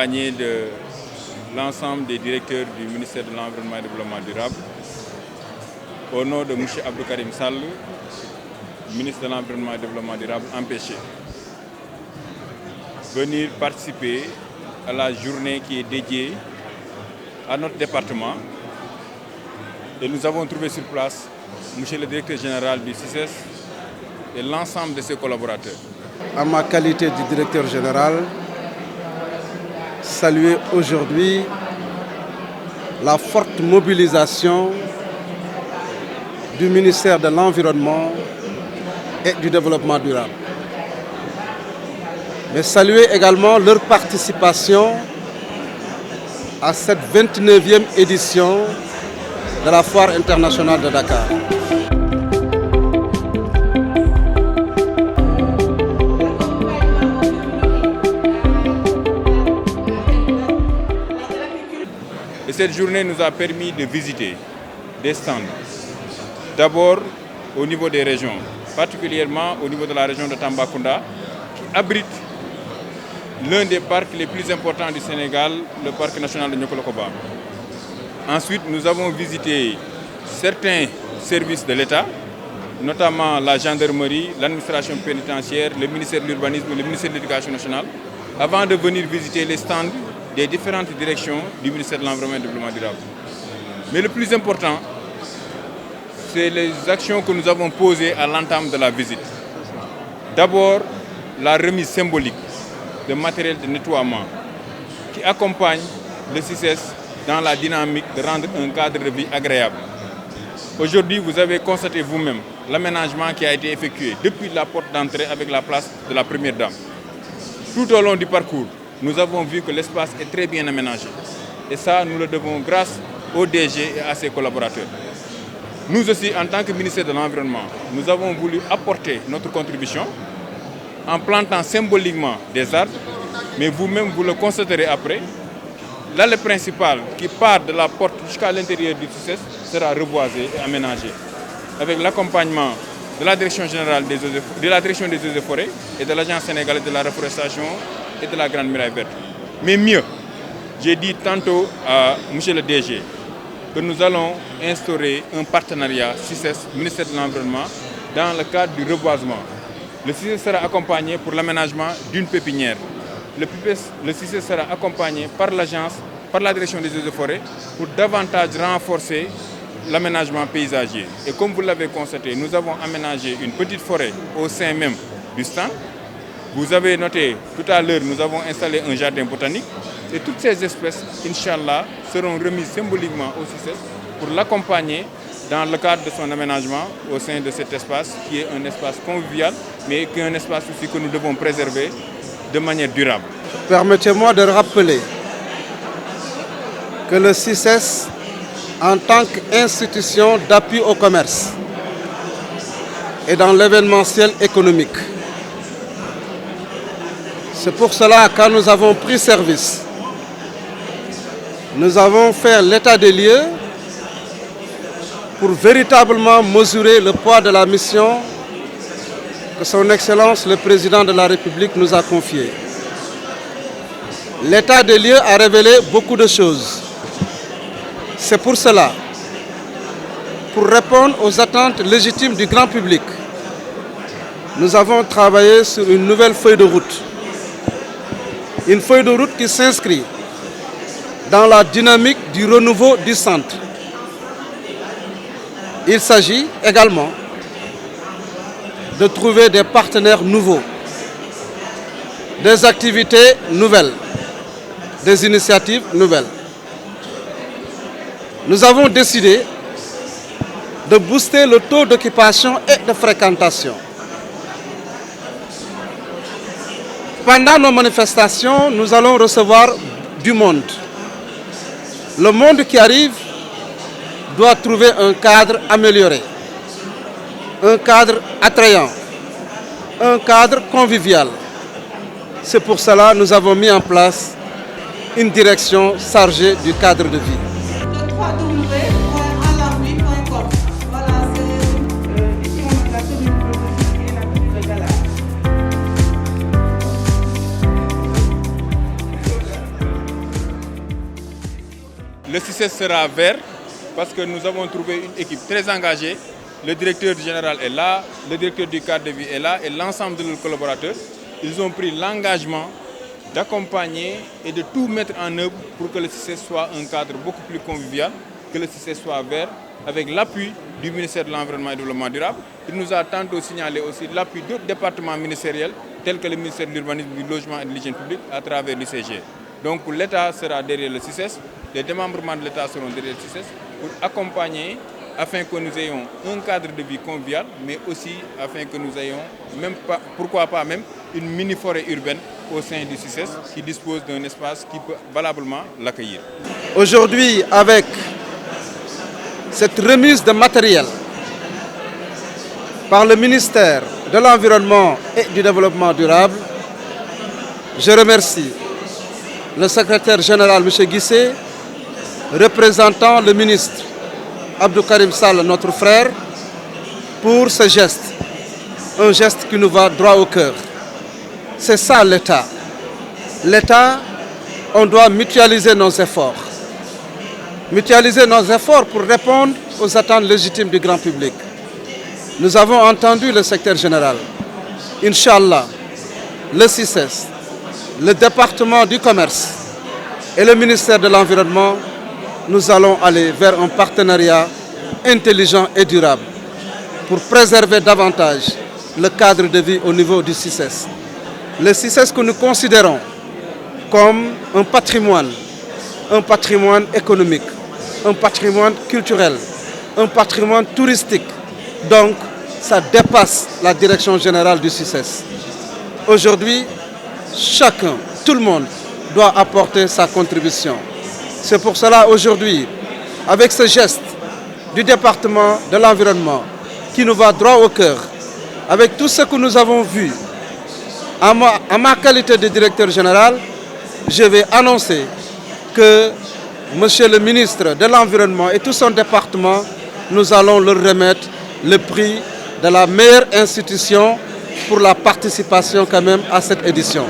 accompagné de l'ensemble des directeurs du ministère de l'Environnement et du Développement durable, au nom de M. Abdou Karim Sall, ministre de l'Environnement et du Développement durable, empêché, venir participer à la journée qui est dédiée à notre département. Et nous avons trouvé sur place M. le directeur général du CICES et l'ensemble de ses collaborateurs. En ma qualité de directeur général, saluer aujourd'hui la forte mobilisation du ministère de l'Environnement et du Développement durable. Mais saluer également leur participation à cette 29e édition de la Foire internationale de Dakar. Et cette journée nous a permis de visiter des stands. D'abord au niveau des régions, particulièrement au niveau de la région de Tambacounda, qui abrite l'un des parcs les plus importants du Sénégal, le parc national de Niokolo-Koba. Ensuite, nous avons visité certains services de l'État, notamment la gendarmerie, l'administration pénitentiaire, le ministère de l'Urbanisme et le ministère de l'Éducation nationale, avant de venir visiter les stands des différentes directions du ministère de l'Environnement et du Développement durable. Mais le plus important, c'est les actions que nous avons posées à l'entame de la visite. D'abord, la remise symbolique de matériel de nettoiement qui accompagne le CICES dans la dynamique de rendre un cadre de vie agréable. Aujourd'hui, vous avez constaté vous-même l'aménagement qui a été effectué depuis la porte d'entrée avec la place de la Première Dame. Tout au long du parcours, nous avons vu que l'espace est très bien aménagé. Et ça, nous le devons grâce au DG et à ses collaborateurs. Nous aussi, en tant que ministère de l'Environnement, nous avons voulu apporter notre contribution en plantant symboliquement des arbres, mais vous-même, vous le constaterez après, l'allée principale qui part de la porte jusqu'à l'intérieur du CICES sera reboisée et aménagée, avec l'accompagnement de la Direction générale des eaux et forêts et de l'Agence sénégalaise de la reforestation et de la Grande Muraille Verte. Mais mieux, j'ai dit tantôt à M. le DG que nous allons instaurer un partenariat CICES, ministère de l'Environnement, dans le cadre du reboisement. Le CICES sera accompagné pour l'aménagement d'une pépinière. Le CICES sera accompagné par l'agence, par la direction des eaux et forêts, pour davantage renforcer l'aménagement paysager. Et comme vous l'avez constaté, nous avons aménagé une petite forêt au sein même du stand. Vous avez noté, tout à l'heure, nous avons installé un jardin botanique. Et toutes ces espèces, Inch'Allah, seront remises symboliquement au CICES pour l'accompagner dans le cadre de son aménagement au sein de cet espace, qui est un espace convivial, mais qui est un espace aussi que nous devons préserver de manière durable. Permettez-moi de rappeler que le CICES, en tant qu'institution d'appui au commerce et dans l'événementiel économique, c'est pour cela que quand nous avons pris service, nous avons fait l'état des lieux pour véritablement mesurer le poids de la mission que son Excellence le Président de la République nous a confiée. L'état des lieux a révélé beaucoup de choses. C'est pour cela, pour répondre aux attentes légitimes du grand public, nous avons travaillé sur une nouvelle feuille de route. Une feuille de route qui s'inscrit dans la dynamique du renouveau du centre. Il s'agit également de trouver des partenaires nouveaux, des activités nouvelles, des initiatives nouvelles. Nous avons décidé de booster le taux d'occupation et de fréquentation. Pendant nos manifestations, nous allons recevoir du monde. Le monde qui arrive doit trouver un cadre amélioré, un cadre attrayant, un cadre convivial. C'est pour cela que nous avons mis en place une direction chargée du cadre de vie. Le CICES sera vert parce que nous avons trouvé une équipe très engagée. Le directeur général est là, le directeur du cadre de vie est là et l'ensemble de nos collaborateurs. Ils ont pris l'engagement d'accompagner et de tout mettre en œuvre pour que le CICES soit un cadre beaucoup plus convivial, que le CICES soit vert, avec l'appui du ministère de l'Environnement et du Développement durable. Il nous a tantôt signalé aussi l'appui d'autres départements ministériels, tels que le ministère de l'Urbanisme, du Logement et de l'Hygiène publique, à travers l'UCG. Donc l'État sera derrière le CICES, les démembrements de l'État seront derrière le CICES pour accompagner afin que nous ayons un cadre de vie convivial, mais aussi afin que nous ayons, pourquoi pas même, une mini-forêt urbaine au sein du CICES qui dispose d'un espace qui peut valablement l'accueillir. Aujourd'hui, avec cette remise de matériel par le ministère de l'Environnement et du Développement durable, je remercie le secrétaire général M. Guissé, représentant le ministre Abdou Karim Sall, notre frère, pour ce geste. Un geste qui nous va droit au cœur. C'est ça l'État. L'État, on doit mutualiser nos efforts. Mutualiser nos efforts pour répondre aux attentes légitimes du grand public. Nous avons entendu le secrétaire général. Inch'Allah, le CICES, le département du commerce et le ministère de l'Environnement, nous allons aller vers un partenariat intelligent et durable pour préserver davantage le cadre de vie au niveau du CICES. Le CICES que nous considérons comme un patrimoine économique, un patrimoine culturel, un patrimoine touristique. Donc, ça dépasse la direction générale du CICES. Aujourd'hui, chacun, tout le monde doit apporter sa contribution. C'est pour cela aujourd'hui, avec ce geste du département de l'environnement qui nous va droit au cœur, avec tout ce que nous avons vu, en ma qualité de directeur général, je vais annoncer que Monsieur le ministre de l'Environnement et tout son département, nous allons leur remettre le prix de la meilleure institution pour la participation quand même à cette édition.